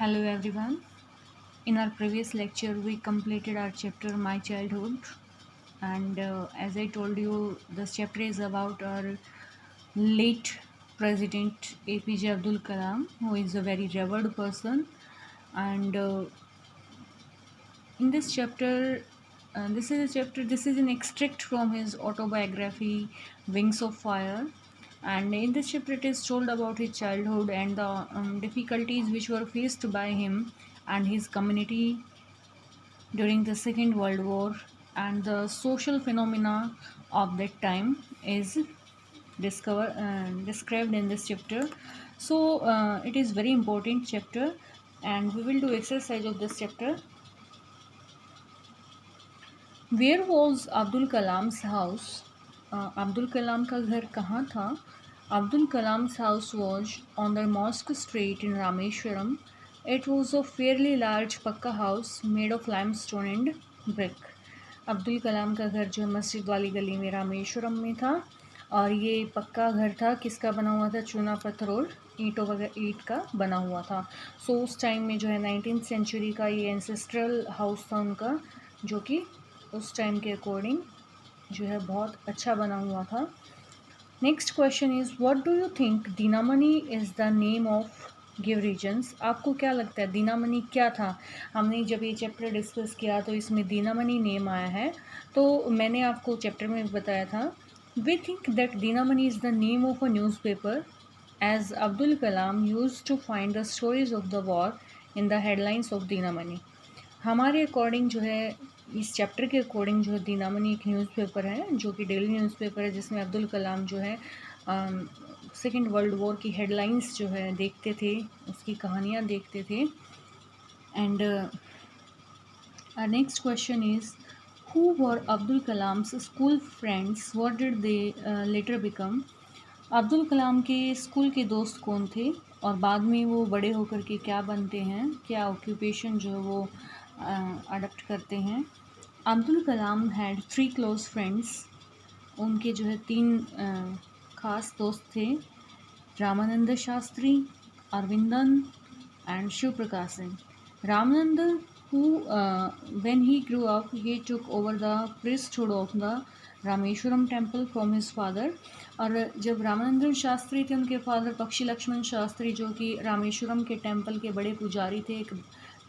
Hello everyone. In our previous lecture, we completed our chapter My Childhood, and as I told you, this chapter is about our late President APJ Abdul Kalam, who is a very revered person. And in this chapter, this is an extract from his autobiography, Wings of Fire. And in this chapter, it is told about his childhood and the difficulties which were faced by him and his community during the Second World War, and the social phenomena of that time is described in this chapter. So it is very important chapter, and we will do exercise of this chapter. Where was Abdul Kalam's house? Abdul Kalam का घर कहाँ था? Abdul Kalam's house was on the Mosque Street in Rameshwaram. It was a fairly large पक्का house made of limestone and brick. Abdul Kalam का घर जो मस्जिद वाली गली में रामेश्वरम में था, और ये पक्का घर था. किसका बना हुआ था? चूना पत्थर और ईंट का बना हुआ था. सो उस टाइम में जो है 19th सेंचुरी का ये एंसेस्ट्रल हाउस था उनका, जो कि उस टाइम के अकॉर्डिंग जो है बहुत अच्छा बना हुआ था. Next question is what do you think Dinamani is the name of give reasons? आपको क्या लगता है दीनामणि क्या था? हमने जब ये चैप्टर डिस्कस किया तो इसमें दीनामणि नेम आया है, तो मैंने आपको चैप्टर में बताया था we think that Dinamani is the name of a newspaper as Abdul Kalam use to find the stories of the war in the headlines of Dinamani. हमारे अकॉर्डिंग जो है, इस चैप्टर के अकॉर्डिंग जो है, दीनामणि एक न्यूज़पेपर है जो कि डेली न्यूज़पेपर है, जिसमें अब्दुल कलाम जो है सेकेंड वर्ल्ड वॉर की हेडलाइंस जो है देखते थे, उसकी कहानियाँ देखते थे. And next question is who were Abdul Kalam's school friends, what did they later become? Abdul Kalam के स्कूल के दोस्त कौन थे और बाद में वो बड़े होकर के क्या बनते हैं, क्या ऑक्यूपेशन जो है वो अडप्ट करते हैं? Abdul Kalam had 3 close friends. उनके जो है 3 ख़ास दोस्त थे, Ramanand Shastri, Aravindan and Shiv Prakash Singh. Ramanand who when he grew up he took over the priesthood of the Rameswaram temple from his father. और जब रामानंदन शास्त्री थे, उनके फादर पक्षी लक्ष्मण शास्त्री, जो कि रामेश्वरम के टेम्पल के बड़े पुजारी थे, एक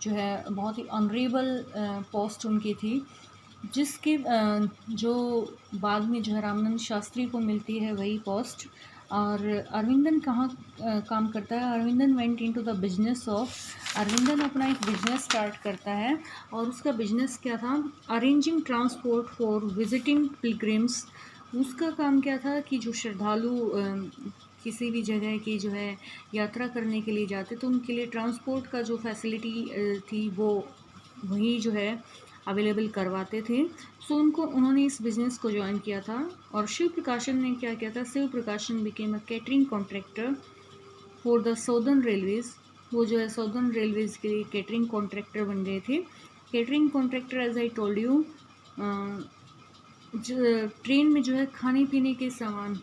जो है बहुत ही ऑनरेबल पोस्ट उनकी थी, जिसके जो बाद में जो है रामानंद शास्त्री को मिलती है वही पोस्ट. और अरविंदन कहाँ काम करता है? Aravindan went into the business of, Aravindan अपना एक बिजनेस स्टार्ट करता है, और उसका बिजनेस क्या था? Arranging transport for visiting pilgrims. उसका काम क्या था कि जो श्रद्धालु किसी भी जगह की जो है यात्रा करने के लिए जाते, तो उनके लिए ट्रांसपोर्ट का जो फैसिलिटी थी वो वही जो है अवेलेबल करवाते थे. सो उन्होंने इस बिज़नेस को ज्वाइन किया था. और शिव प्रकाशन ने क्या किया था? शिव प्रकाशन became a catering contractor for the southern Railways. वो जो है साउदर्न रेलवेज़ के लिए कैटरिंग कॉन्ट्रैक्टर बन गए थे. Catering contractor, as I told you, train में जो है खाने पीने के सामान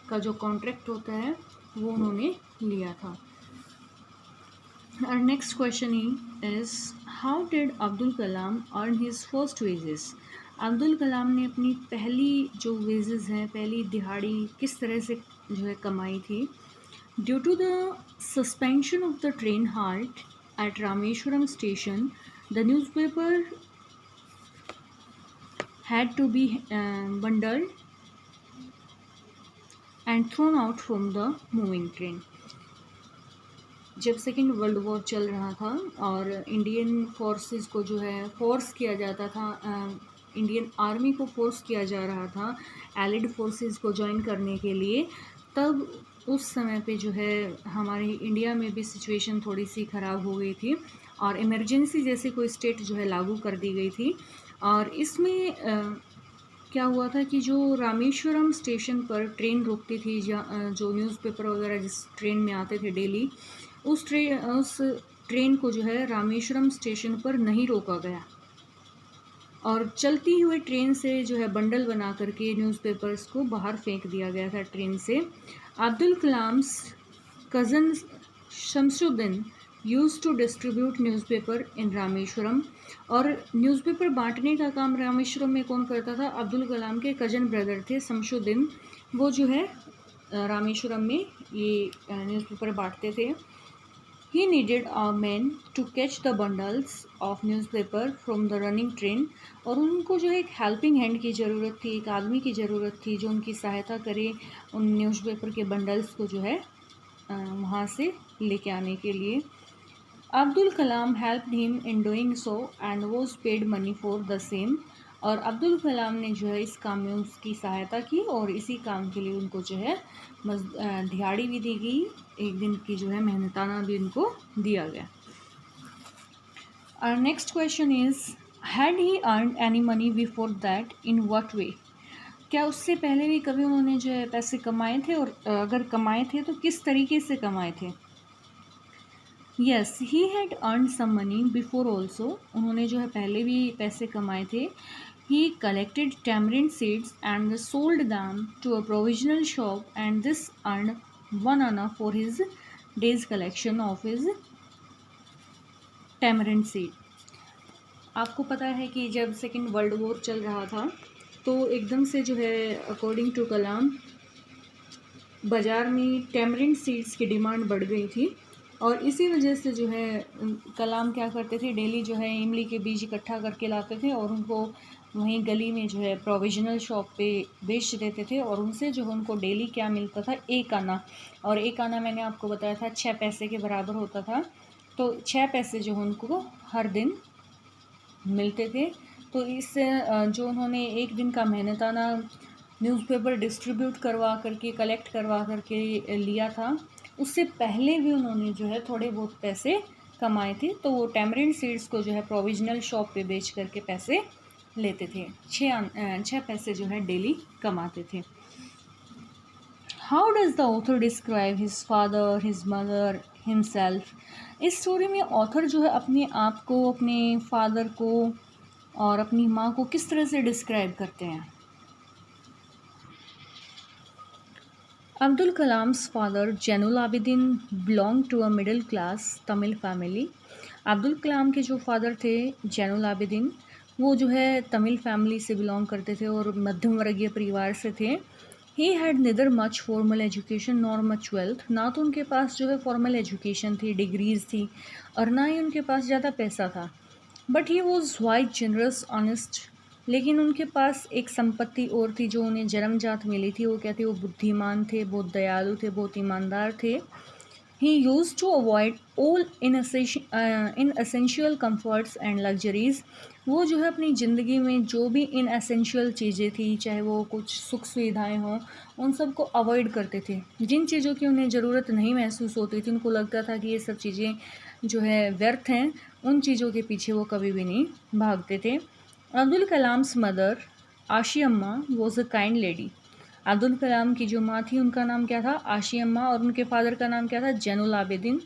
का जो कॉन्ट्रैक्ट होता है वो उन्होंने लिया था. Our next question is how did Abdul Kalam earn his first wages? Abdul Kalam ने अपनी पहली जो वेजेस हैं, पहली दिहाड़ी किस तरह से जो है कमाई थी? Due to the suspension of the train halt at Rameswaram station, the newspaper had to be bundled and thrown out from the moving train. जब सेकेंड वर्ल्ड वॉर चल रहा था और इंडियन फोर्सेस को जो है फोर्स किया जाता था, इंडियन आर्मी को फोर्स किया जा रहा था एलिड फोर्सेस को ज्वाइन करने के लिए, तब उस समय पे जो है हमारे इंडिया में भी सिचुएशन थोड़ी सी ख़राब हो गई थी और इमरजेंसी जैसे कोई स्टेट जो है लागू कर दी गई थी. और इसमें क्या हुआ था कि जो रामेश्वरम स्टेशन पर ट्रेन रुकती थी, जो न्यूज़पेपर वगैरह जिस ट्रेन में आते थे डेली, उस ट्रेन को जो है रामेश्वरम स्टेशन पर नहीं रोका गया और चलती हुई ट्रेन से जो है बंडल बना करके न्यूज़पेपर्स को बाहर फेंक दिया गया था ट्रेन से. Abdul Kalam's cousin Shamsuddin used to distribute newspaper in Rameswaram. और न्यूज़पेपर बांटने का काम रामेश्वरम में कौन करता था? अब्दुल कलाम के कजन ब्रदर थे शमशुद्दीन, वो जो है रामेश्वरम में ये न्यूज़पेपर बांटते थे। He needed a man to catch the bundles of newspaper from the running train। और उनको जो है एक हेल्पिंग हैंड की ज़रूरत थी, एक आदमी की ज़रूरत थी जो उनकी सहायता करे उन न्यूज़पेपर के बंडल्स को जो है वहाँ से लेके आने के लिए। Abdul Kalam helped him in doing so and was paid money for the same. और अब्दुल कलाम ने जो है इस काम में उसकी सहायता की और इसी काम के लिए उनको जो है दिहाड़ी भी दी गई, एक दिन की जो है मेहनताना भी उनको दिया गया। और next question is, had he earn any money before that, in what way? क्या उससे पहले भी कभी उन्होंने जो है पैसे कमाए थे, और अगर कमाए थे तो किस तरीके से कमाए थे? Yes, he had earn some money before also. उन्होंने जो है पहले भी पैसे कमाए थे। He collected tamarind seeds and sold them to a provisional shop and this earn 1 anna for his day's collection of his tamarind seed. आपको पता है कि जब सेकेंड वर्ल्ड वॉर चल रहा था तो एकदम से जो है अकॉर्डिंग टू कलाम बाज़ार में टैमरिंड सीड्स की डिमांड बढ़ गई थी, और इसी वजह से जो है कलाम क्या करते थे, डेली जो है इमली के बीज इकट्ठा करके लाते थे और उनको वहीं गली में जो है प्रोविजनल शॉप पे बेच देते थे, और उनसे जो है उनको डेली क्या मिलता था? 1 आना। और 1 आना मैंने आपको बताया था 6 पैसे के बराबर होता था, तो 6 पैसे जो है उनको हर दिन मिलते थे। तो इससे जो उन्होंने एक दिन का मेहनताना न्यूज़पेपर डिस्ट्रीब्यूट करवा करके, कलेक्ट करवा करके लिया था, उससे पहले भी उन्होंने जो है थोड़े बहुत पैसे कमाए थे, तो वो टैमरिंड सीड्स को जो है प्रोविजनल शॉप पे बेच करके पैसे लेते थे। 6 पैसे जो है डेली कमाते थे। How does the author describe his father, his mother, himself? इस स्टोरी में ऑथर जो है अपने आप को, अपने फादर को और अपनी माँ को किस तरह से डिस्क्राइब करते हैं? Abdul Kalam's father Jainul Abideen belong to a middle class Tamil family. Abdul Kalam के जो फादर थे जैनुल आबिदीन, वो जो है तमिल फैमिली से बिलोंग करते थे और मध्यम वर्गीय परिवार से थे। He had neither much formal education nor much wealth. ना तो उनके पास जो है फॉर्मल एजुकेशन थी, डिग्रीज थी, और ना ही उनके पास ज़्यादा पैसा था। But he was white generous honest. लेकिन उनके पास एक संपत्ति और थी जो उन्हें जन्मजात मिली थी। वो क्या थे? वो बुद्धिमान थे, बहुत दयालु थे, बहुत ईमानदार थे। He use to avoid all inessential comforts and luxuries. वो जो है अपनी ज़िंदगी में जो भी इन एसेंशियल चीज़ें थी, चाहे वो कुछ सुख सुविधाएं हों, उन सब को अवॉइड करते थे। जिन चीज़ों की उन्हें ज़रूरत नहीं महसूस होती थी, उनको लगता था कि ये सब चीज़ें जो है व्यर्थ हैं, उन चीज़ों के पीछे वो कभी भी नहीं भागते थे। Abdul Kalam's mother Ashiamma was a kind lady. Abdul Kalam की जो माँ थी उनका नाम क्या था? आशी अम्मा। और उनके फादर का नाम क्या था? जैनुल आबिदीन।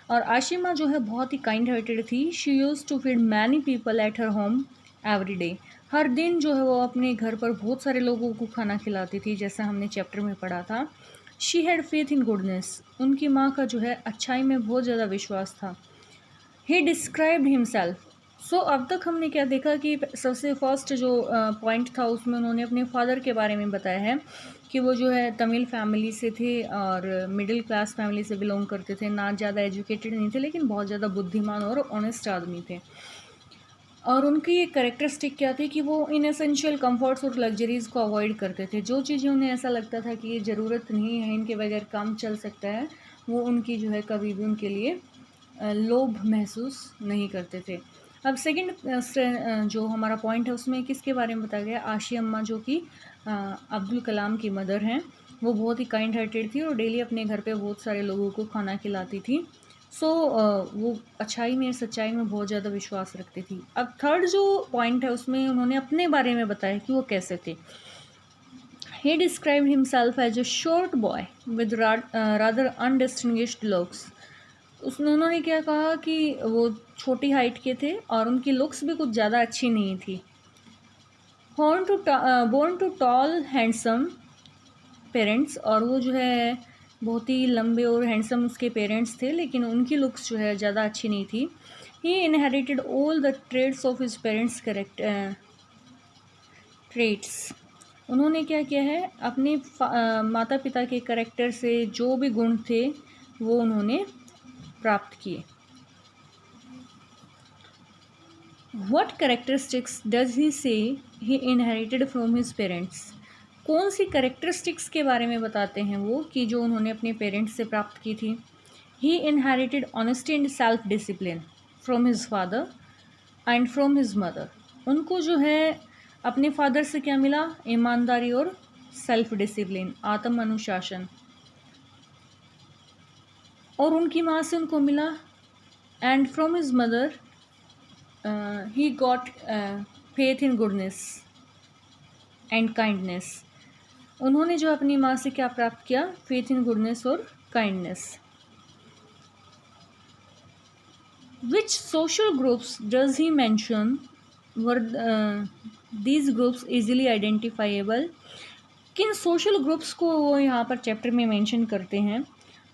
और आशी अम्मा जो है बहुत ही काइंड हार्टेड थी। She use to feed many people at her home every day. हर दिन जो है वो अपने घर पर बहुत सारे लोगों को खाना खिलाती थी, जैसा हमने चैप्टर में पढ़ा था। She had faith in goodness. उनकी माँ का जो है अच्छाई में बहुत ज़्यादा विश्वास था। ही डिस्क्राइब्ड हिमसेल्फ। सो अब तक हमने क्या देखा कि सबसे फर्स्ट जो पॉइंट था उसमें उन्होंने अपने फादर के बारे में बताया है कि वो जो है तमिल फैमिली से थे और मिडिल क्लास फैमिली से बिलोंग करते थे। ना ज़्यादा एजुकेटेड नहीं थे, लेकिन बहुत ज़्यादा बुद्धिमान और ऑनेस्ट आदमी थे। और उनकी एक कैरेक्टरिस्टिक क्या थी कि वो इन एसेंशियल कंफर्ट्स और लग्जरीज़ को अवॉइड करते थे। जो चीज़ें उन्हें ऐसा लगता था कि ये ज़रूरत नहीं है, इनके बगैर काम चल सकता है, वो उनकी जो है कभी भी उनके लिए लोभ महसूस नहीं करते थे। अब सेकंड जो हमारा पॉइंट है उसमें किसके बारे में बताया गया? आशी अम्मा, जो कि अब्दुल कलाम की मदर हैं। वो बहुत ही काइंड हार्टेड थी और डेली अपने घर पे बहुत सारे लोगों को खाना खिलाती थी। सो वो अच्छाई में, सच्चाई में बहुत ज़्यादा विश्वास रखती थी। अब थर्ड जो पॉइंट है उसमें उन्होंने अपने बारे में बताया कि वो कैसे थे। He described himself as a short boy with rather undistinguished looks. उन्होंने क्या कहा कि वो छोटी हाइट के थे और उनकी लुक्स भी कुछ ज़्यादा अच्छी नहीं थी। Born to tall handsome parents. और वो जो है बहुत ही लंबे और हैंडसम उसके पेरेंट्स थे, लेकिन उनकी लुक्स जो है ज़्यादा अच्छी नहीं थी। He inherited all the traits of his parents traits. उन्होंने क्या किया है, अपने माता पिता के करेक्टर से जो भी गुण थे वो उन्होंने प्राप्त किए। What characteristics does he say he inherited from his parents? कौन सी कैरेक्टरिस्टिक्स के बारे में बताते हैं वो कि जो उन्होंने अपने पेरेंट्स से प्राप्त की थी। He inherited honesty and self discipline from his father and from his mother. उनको जो है अपने फादर से क्या मिला, ईमानदारी और सेल्फ डिसिप्लिन, आत्म अनुशासन, और उनकी माँ से उनको मिला and from his mother he got faith in goodness and kindness. उन्होंने जो अपनी माँ से क्या प्राप्त किया, faith in goodness और kindness. Which social groups does he mention were these groups easily identifiable? किन सोशल ग्रुप्स को वो यहाँ पर चैप्टर में मेंशन करते हैं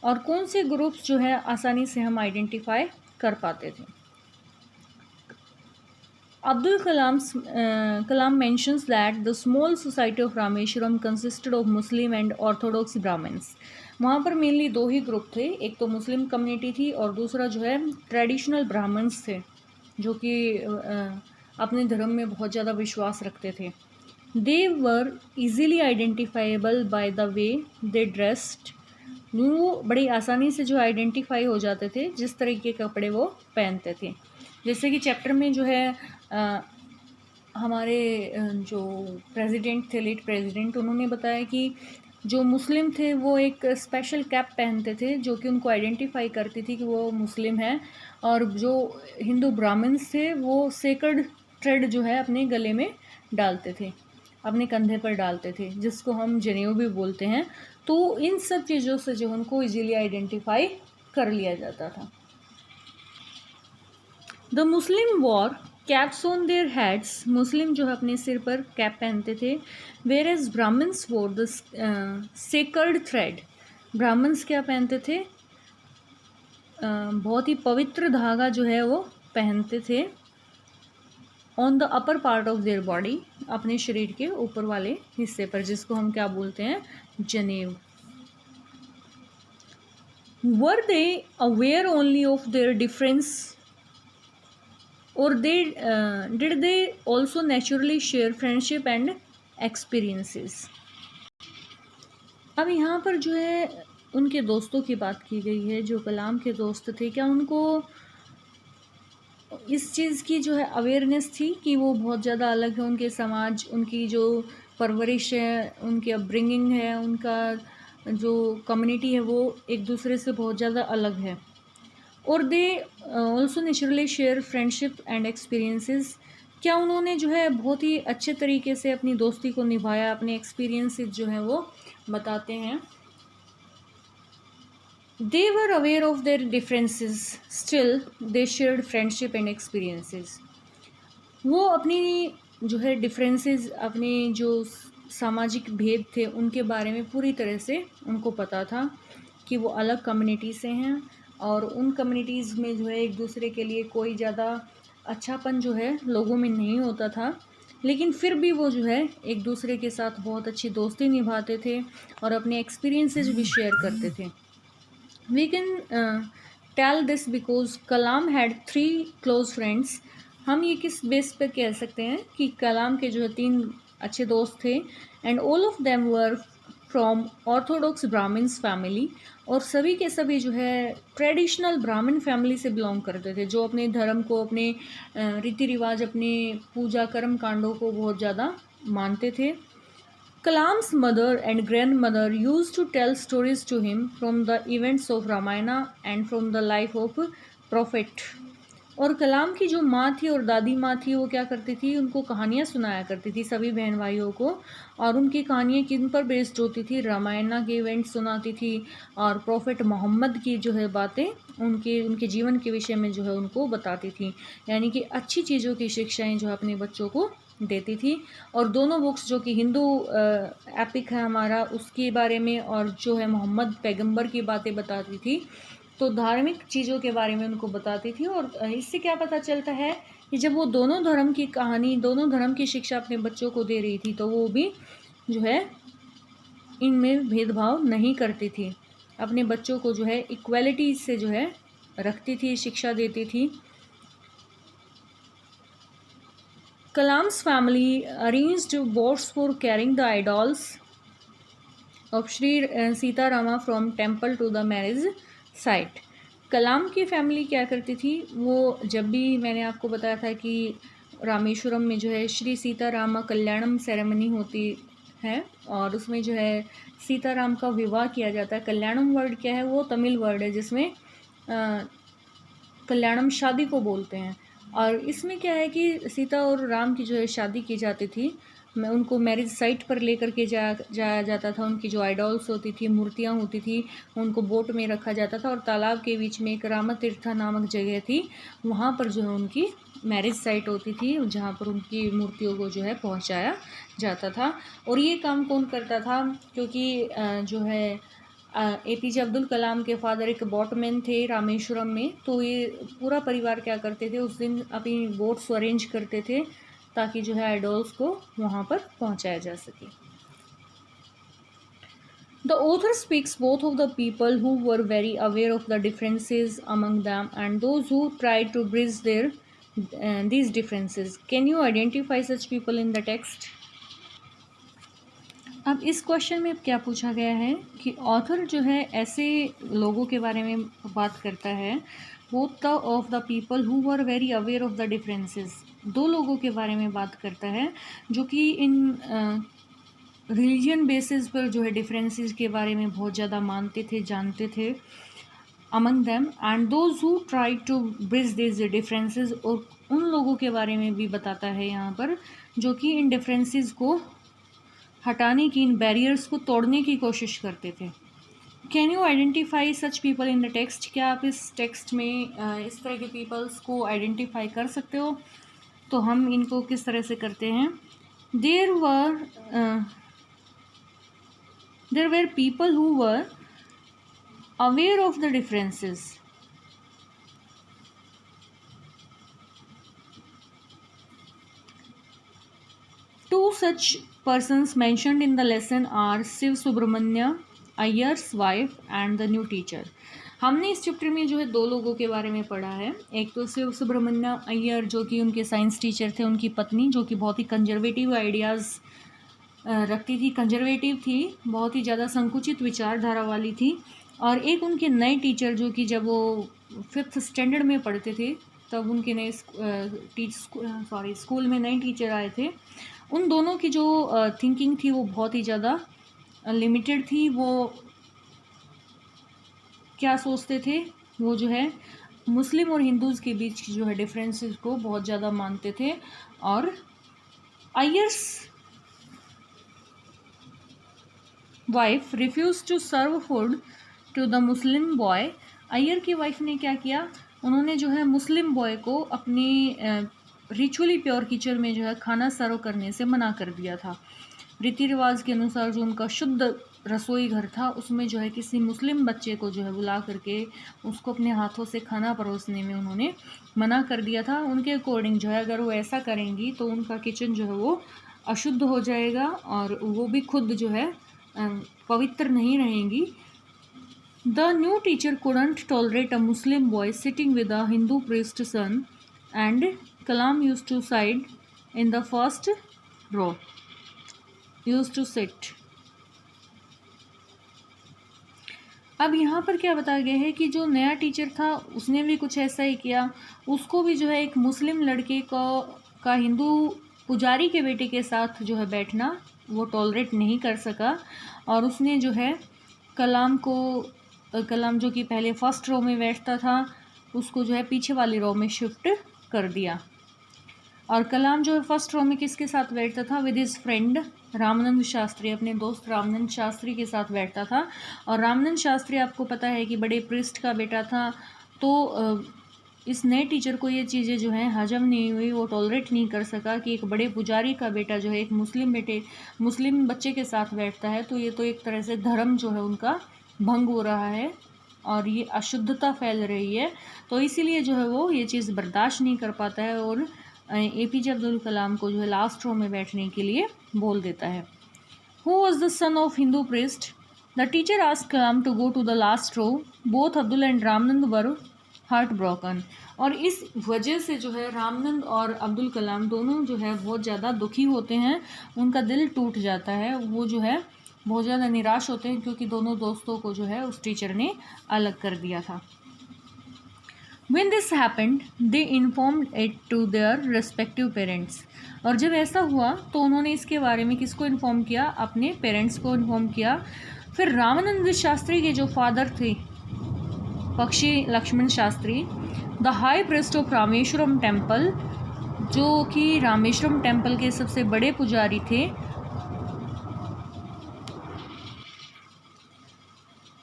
और कौन से ग्रुप्स जो है आसानी से हम आइडेंटिफाई कर पाते थे। Abdul Kalam mentions that the small society of Rameshwaram consisted of Muslim and Orthodox Brahmins. वहाँ पर मेनली दो ही ग्रुप थे, एक तो मुस्लिम कम्युनिटी थी और दूसरा जो है ट्रेडिशनल ब्राह्मण्स थे जो कि अपने धर्म में बहुत ज़्यादा विश्वास रखते थे। They were easily identifiable by the way they dressed. वो बड़ी आसानी से जो आइडेंटिफाई हो जाते थे जिस तरह के कपड़े वो पहनते थे। जैसे कि चैप्टर में जो है हमारे जो प्रेसिडेंट थे, लेट प्रेसिडेंट, उन्होंने बताया कि जो मुस्लिम थे वो एक स्पेशल कैप पहनते थे जो कि उनको आइडेंटिफाई करती थी कि वो मुस्लिम हैं, और जो हिंदू ब्राह्मण्स थे वो सेक्रेड थ्रेड जो है अपने गले में डालते थे, अपने कंधे पर डालते थे, जिसको हम जनेऊ भी बोलते हैं। तो इन सब चीज़ों से जो उनको इजीली आइडेंटिफाई कर लिया जाता था। The Muslim wore caps on their heads, मुस्लिम जो है अपने सिर पर कैप पहनते थे। Whereas Brahmins wore the sacred thread, Brahmins क्या पहनते थे, बहुत ही पवित्र धागा जो है वो पहनते थे। On the upper part of their body, अपने शरीर के ऊपर वाले हिस्से पर, जिसको हम क्या बोलते हैं, जनेऊ। Were they aware only of their difference or did they also naturally share friendship and experiences? अब यहाँ पर जो है उनके दोस्तों की बात की गई है, जो कलाम के दोस्त थे, क्या उनको इस चीज़ की जो है अवेयरनेस थी कि वो बहुत ज़्यादा अलग है, उनके समाज, उनकी जो परवरिश है, उनकी अपब्रिंगिंग है, उनका जो कम्युनिटी है वो एक दूसरे से बहुत ज़्यादा अलग है। और they also naturally share friendship and experiences, क्या उन्होंने जो है बहुत ही अच्छे तरीके से अपनी दोस्ती को निभाया, अपने एक्सपीरियंसेस जो हैं वो बताते हैं। They were aware of their differences still they shared friendship and experiences, वो अपनी जो है डिफरेंसेस, अपने जो सामाजिक भेद थे उनके बारे में पूरी तरह से उनको पता था कि वो अलग कम्युनिटी से हैं और उन कम्युनिटीज़ में जो है एक दूसरे के लिए कोई ज़्यादा अच्छापन जो है लोगों में नहीं होता था, लेकिन फिर भी वो जो है एक दूसरे के साथ बहुत अच्छी दोस्ती निभाते थे और अपने एक्सपीरियंसेस भी शेयर करते थे। We can tell this because Kalam had 3 close friends. हम ये किस बेस पर कह सकते हैं कि कलाम के जो है 3 अच्छे दोस्त थे, and all of them were from orthodox Brahmins family, और सभी के सभी जो है ट्रेडिशनल ब्राह्मण फैमिली से बिलोंग करते थे, जो अपने धर्म को, अपने रीति रिवाज, अपने पूजा कर्म कांडों को बहुत ज़्यादा मानते थे। Kalam's mother and grandmother used to tell stories to him from the events of Ramayana and from the life of prophet. और कलाम की जो माँ थी और दादी माँ थी वो क्या करती थी, उनको कहानियाँ सुनाया करती थी सभी बहन भाइयों को, और उनकी कहानियाँ किन पर बेस्ड होती थी, रामायण के इवेंट सुनाती थी और प्रॉफिट मोहम्मद की जो है बातें उनके जीवन के विषय में जो है उनको बताती थी, यानी कि अच्छी चीज़ों की शिक्षाएं जो है अपने बच्चों को देती थी। और दोनों बुक्स जो कि हिंदू एपिक है हमारा उसके बारे में, और जो है मोहम्मद पैगंबर की बातें बताती थी, तो धार्मिक चीज़ों के बारे में उनको बताती थी। और इससे क्या पता चलता है कि जब वो दोनों धर्म की कहानी, दोनों धर्म की शिक्षा अपने बच्चों को दे रही थी, तो वो भी जो है इनमें भेदभाव नहीं करती थी, अपने बच्चों को जो है इक्वलिटी से जो है रखती थी, शिक्षा देती थी। Kalam's family arranged boats for carrying the idols of Shri Sitarama from temple to the marriage site. Kalam की फैमिली क्या करती थी, वो जब भी मैंने आपको बताया था कि रामेश्वरम में जो है श्री सीतारामा कल्याणम सेरेमनी होती है, और उसमें जो है सीताराम का विवाह किया जाता है। कल्याणम वर्ड क्या है, वो तमिल वर्ड है जिसमें कल्याणम शादी को बोलते हैं। और इसमें क्या है कि सीता और राम की जो है शादी की जाती थी, मैं उनको मैरिज साइट पर लेकर के जाया जाता था। उनकी जो आइडॉल्स होती थी, मूर्तियाँ होती थी, उनको बोट में रखा जाता था, और तालाब के बीच में एक रामतीर्था नामक जगह थी, वहाँ पर जो है उनकी मैरिज साइट होती थी, जहाँ पर उनकी मूर्तियों को जो है पहुँचाया जाता था। और ये काम कौन करता था, क्योंकि जो है APJ अब्दुल कलाम के फादर एक बोटमैन थे रामेश्वरम में, तो ये पूरा परिवार क्या करते थे, उस दिन अपनी बोट्स अरेंज करते थे ताकि जो है आइडल्स को वहाँ पर पहुँचाया जा सके। The author speaks both of the people who were very aware of the differences among them and those who tried to bridge these differences. Can you identify such people in the text? अब इस question में क्या पूछा गया है कि author जो है ऐसे लोगों के बारे में बात करता है, both of the people who were very aware of the differences, दो लोगों के बारे में बात करता है जो कि इन रिलीजन बेसिस पर जो है डिफरेंसेस के बारे में बहुत ज़्यादा मानते थे, जानते थे। Among them and those who try to bridge this differences, और उन लोगों के बारे में भी बताता है यहाँ पर जो कि इन डिफरेंसेस को हटाने की, इन बैरियर्स को तोड़ने की कोशिश करते थे। Can you identify such people in the text? क्या आप इस टेक्स्ट में इस तरह के पीपल्स को आइडेंटिफाई कर सकते हो? तो हम इनको किस तरह से करते हैं? There were people who were aware of the differences. Two such persons mentioned in the lesson are Shiv Subramanya Iyer's wife and the new teacher. हमने इस चैप्टर में जो है दो लोगों के बारे में पढ़ा है। एक तो शिव सुब्रमण्य अय्यर जो कि उनके साइंस टीचर थे, उनकी पत्नी जो कि बहुत ही कंजर्वेटिव आइडियाज़ रखती थी, कंजर्वेटिव थी, बहुत ही ज़्यादा संकुचित विचारधारा वाली थी। और एक उनके नए टीचर जो कि जब वो 5th स्टैंडर्ड में पढ़ते थे तब उनके नए स्कूल में नए टीचर आए थे। उन दोनों की जो थिंकिंग थी वो बहुत ही ज़्यादा लिमिटेड थी। वो क्या सोचते थे, वो जो है मुस्लिम और हिंदूज़ के बीच जो है डिफरेंसेस को बहुत ज़्यादा मानते थे। और Iyer's wife refuse to serve food to the Muslim boy. Iyer की वाइफ ने क्या किया, उन्होंने जो है मुस्लिम बॉय को अपनी रिचुअली प्योर किचन में जो है खाना सर्व करने से मना कर दिया था। रीति रिवाज के अनुसार जो उनका शुद्ध रसोई घर था उसमें जो है किसी मुस्लिम बच्चे को जो है बुला करके उसको अपने हाथों से खाना परोसने में उन्होंने मना कर दिया था। उनके अकॉर्डिंग जो है अगर वो ऐसा करेंगी तो उनका किचन जो है वो अशुद्ध हो जाएगा और वो भी खुद जो है पवित्र नहीं रहेंगी। The new teacher couldn't tolerate a Muslim boy sitting with a Hindu priest son and Kalam used to sit in the first row. Used to sit. अब यहाँ पर क्या बताया गया है कि जो नया टीचर था उसने भी कुछ ऐसा ही किया। उसको भी जो है एक मुस्लिम लड़के का हिंदू पुजारी के बेटे के साथ जो है बैठना वो टॉलरेट नहीं कर सका और उसने जो है कलाम जो कि पहले फर्स्ट रो में बैठता था उसको जो है पीछे वाली रो में शिफ्ट कर दिया। और कलाम जो है फर्स्ट रो में किसके साथ बैठता था, with his friend Ramanand Shastri, अपने दोस्त रामानंद शास्त्री के साथ बैठता था। और रामानंद शास्त्री आपको पता है कि बड़े प्रिस्ट का बेटा था, तो इस नए टीचर को ये चीज़ें जो हैं हजम नहीं हुई, वो टॉलरेट नहीं कर सका कि एक बड़े पुजारी का बेटा जो है एक मुस्लिम बच्चे के साथ बैठता है, तो ये तो एक तरह से धर्म जो है उनका भंग हो रहा है और ये अशुद्धता फैल रही है। तो इसीलिए जो है वो ये चीज़ बर्दाश्त नहीं कर पाता है और एपीजे अब्दुल कलाम को जो है लास्ट रो में बैठने के लिए बोल देता है। Who was the son of Hindu priest? The teacher asked Kalam to go to the last row. Both Abdul and Ramnand were heartbroken. और इस वजह से जो है रामनंद और अब्दुल कलाम दोनों जो है बहुत ज़्यादा दुखी होते हैं, उनका दिल टूट जाता है, वो जो है बहुत ज़्यादा निराश होते हैं क्योंकि दोनों दोस्तों को जो है उस टीचर ने अलग कर दिया था। When this happened, they informed it to their respective parents. और जब ऐसा हुआ तो उन्होंने इसके बारे में किसको इन्फॉर्म किया? अपने पेरेंट्स को इन्फॉर्म किया। फिर रामानंद शास्त्री के जो फादर थे, Pakshi Lakshmana Shastri, the high priest of Rameswaram temple, जो कि रामेश्वरम टेम्पल के सबसे बड़े पुजारी थे,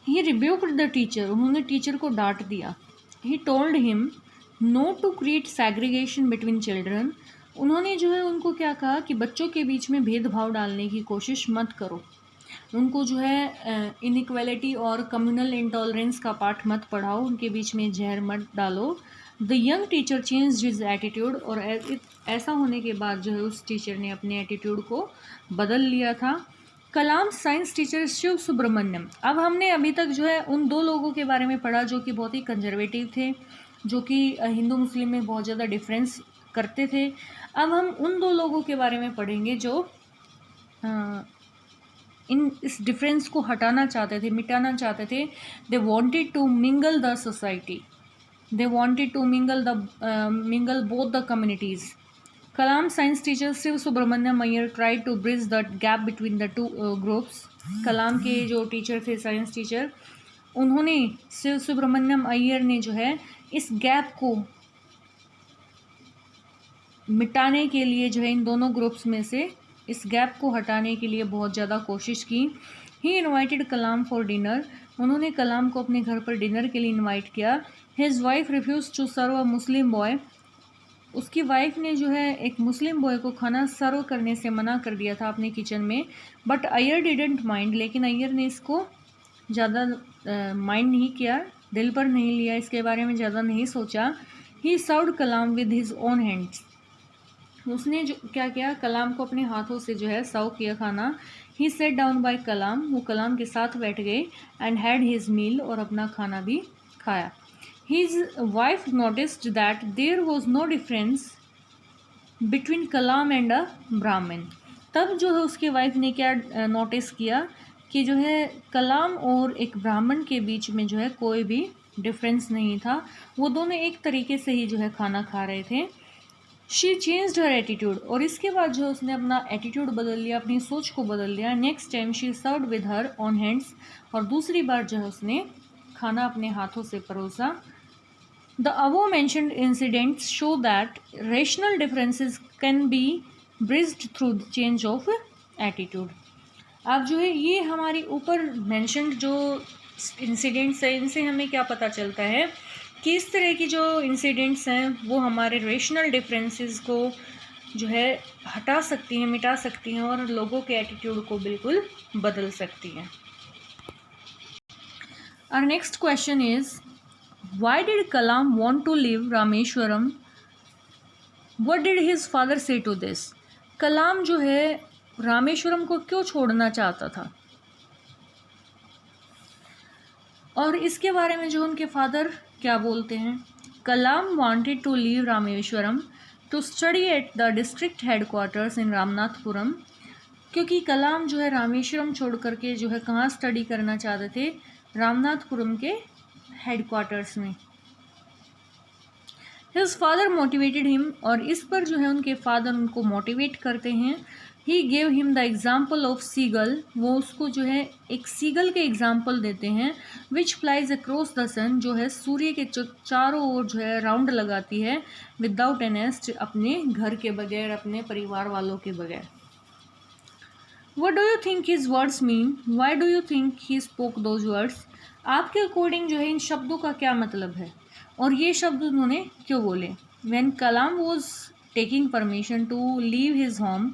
ही रिब्यूक्ड द टीचर, उन्होंने टीचर को डांट दिया। He told him not to create segregation between children, उन्होंने जो है उनको क्या कहा कि बच्चों के बीच में भेदभाव डालने की कोशिश मत करो, उनको जो है इनइक्वालिटी और कम्युनल इंटॉलरेंस का पाठ मत पढ़ाओ, उनके बीच में जहर मत डालो। The young teacher changed his attitude, और ऐसा होने के बाद जो है उस टीचर ने अपने एटीट्यूड को बदल लिया था। कलाम साइंस टीचर शिव सुब्रमण्यम, अब हमने अभी तक जो है उन दो लोगों के बारे में पढ़ा जो कि बहुत ही कंजर्वेटिव थे, जो कि हिंदू मुस्लिम में बहुत ज़्यादा डिफरेंस करते थे। अब हम उन दो लोगों के बारे में पढ़ेंगे जो इस डिफरेंस को हटाना चाहते थे, मिटाना चाहते थे। They wanted to mingle the society, they wanted to mingle both the communities. Kalam science teacher Shiv Subramaniam Iyer tried to bridge the gap between the two groups. Kalam के जो टीचर थे साइंस टीचर, उन्होंने शिव सुब्रमण्यम अय्यर ने जो है इस गैप को मिटाने के लिए जो है इन दोनों ग्रुप्स में से इस गैप को हटाने के लिए बहुत ज़्यादा कोशिश की। ही इनवाइटेड कलाम फॉर डिनर, उन्होंने कलाम को अपने घर पर डिनर के लिए इनवाइट किया। His wife refuse to serve a Muslim boy, उसकी वाइफ ने जो है एक मुस्लिम बॉय को खाना सर्व करने से मना कर दिया था अपने किचन में। बट अय्यर डिडेंट माइंड, लेकिन अय्यर ने इसको ज़्यादा माइंड नहीं किया, दिल पर नहीं लिया, इसके बारे में ज़्यादा नहीं सोचा। ही served Kalam with his own hands, उसने जो क्या किया, कलाम को अपने हाथों से जो है सर्व किया खाना। ही सेट डाउन बाय कलाम, वो कलाम के साथ बैठ गए। एंड हैड हिज मील, और अपना खाना भी खाया। His wife noticed that there was no difference between Kalam and a Brahmin. तब जो है उसकी वाइफ ने क्या नोटिस किया कि जो है कलाम और एक ब्राह्मण के बीच में जो है कोई भी डिफरेंस नहीं था, वो दोनों एक तरीके से ही जो है खाना खा रहे थे। शी चेंज्ड हर एटीट्यूड, और इसके बाद जो है उसने अपना एटीट्यूड बदल लिया, अपनी सोच को बदल लिया। Next time she served with her on hands, और दूसरी बार जो है उसने खाना अपने हाथों से परोसा। The above mentioned incidents show that rational differences can be bridged through the change of attitude. अब जो है ये हमारी ऊपर मेंशन्ड जो इंसिडेंट्स हैं, इनसे हमें क्या पता चलता है कि इस तरह की जो इंसिडेंट्स हैं वो हमारे रेशनल डिफरेंसेस को जो है हटा सकती हैं, मिटा सकती हैं, और लोगों के एटीट्यूड को बिल्कुल बदल सकती हैं। Our next question is, why did Kalam want to leave Rameshwaram? What did his father say to this? कलाम जो है रामेश्वरम को क्यों छोड़ना चाहता था, और इसके बारे में जो उनके फादर क्या बोलते हैं। Kalam wanted to leave Rameswaram to study at the district headquarters in Ramanathapuram, क्योंकि कलाम जो है रामेश्वरम छोड़ करके जो है कहाँ स्टडी करना चाहते थे, रामनाथपुरम के हेडक्वार्टर्स में। हिज फादर मोटिवेटेड हिम, और इस पर जो है उनके फादर उनको मोटिवेट करते हैं। He gave him the example of seagull, वो उसको जो है एक सीगल के एग्जाम्पल देते हैं। विच फ्लाइज अक्रॉस द सन, जो है सूर्य के चारों ओर जो है राउंड लगाती है। विदाउट ए नेस्ट, अपने घर के बगैर, अपने परिवार वालों के बगैर। What do you think his words mean, why do you think he spoke those words, आपके अकॉर्डिंग जो है इन शब्दों का क्या मतलब है, और ये शब्द उन्होंने क्यों बोले? When Kalam was taking permission to leave his home,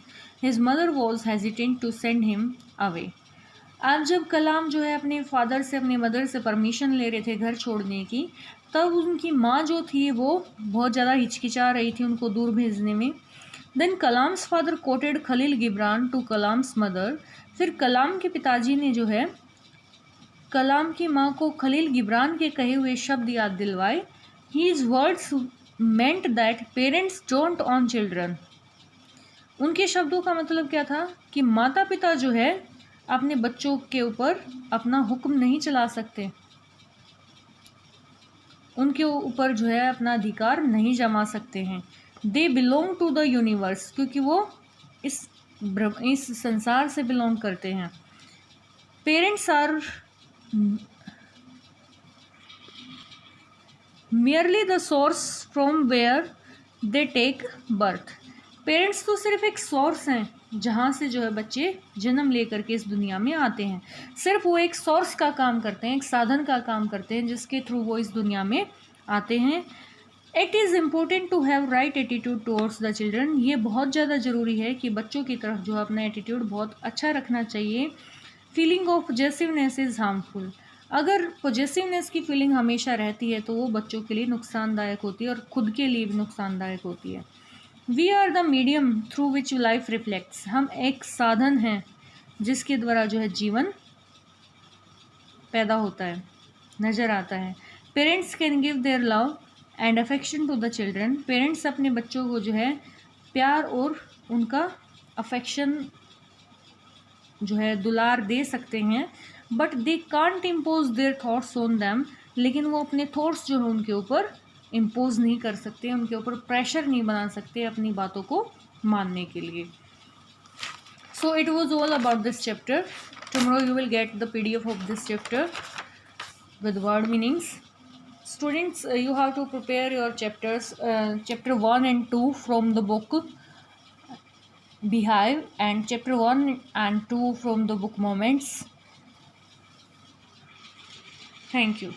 his mother was hesitant to send him away. अब जब कलाम जो है अपने फादर से, अपने मदर से परमिशन ले रहे थे घर छोड़ने की, तब उनकी माँ जो थी वो बहुत ज़्यादा हिचकिचा रही थी उनको दूर भेजने में। Then Kalam's father quoted Khalil Gibran to Kalam's mother. फिर कलाम के पिताजी ने जो है कलाम की माँ को खलील गिब्रान के कहे हुए शब्द याद दिलवाए। His words meant that parents don't own children. उनके शब्दों का मतलब क्या था कि माता पिता जो है अपने बच्चों के ऊपर अपना हुक्म नहीं चला सकते, उनके ऊपर जो है अपना अधिकार नहीं जमा सकते हैं। They belong to the universe, क्योंकि वो इस संसार से बिलोंग करते हैं। Parents are merely the source from where they take birth. Parents तो सिर्फ एक सोर्स हैं जहाँ से जो है बच्चे जन्म लेकर के इस दुनिया में आते हैं। सिर्फ वो एक सोर्स का काम करते हैं, एक साधन का काम करते हैं जिसके थ्रू वो इस दुनिया में आते हैं। It is important to have right attitude towards the children. ये बहुत ज़्यादा ज़रूरी है कि बच्चों की तरफ जो है अपना एटीट्यूड बहुत अच्छा रखना चाहिए। Feeling of possessiveness is harmful. अगर पॉजेसिवनेस की फीलिंग हमेशा रहती है तो वो बच्चों के लिए नुकसानदायक होती है और खुद के लिए भी नुकसानदायक होती है। We are the medium through which life reflects. हम एक साधन हैं जिसके द्वारा जो है जीवन पैदा होता है, नज़र आता है। Parents can give their love and affection to the children. पेरेंट्स अपने बच्चों को जो है प्यार और उनका अफेक्शन जो है दुलार दे सकते हैं, but they can't impose their thoughts on them. लेकिन वो अपने थॉट्स जो है उनके ऊपर इम्पोज नहीं कर सकते, उनके ऊपर प्रेशर नहीं बना सकते अपनी बातों को मानने के लिए। So it was all about this chapter. Tomorrow you will get the PDF of this chapter with word meanings. Students, you have to prepare your chapters, chapter 1 and 2 from the book Beehive and chapter 1 and 2 from the book Moments. Thank you.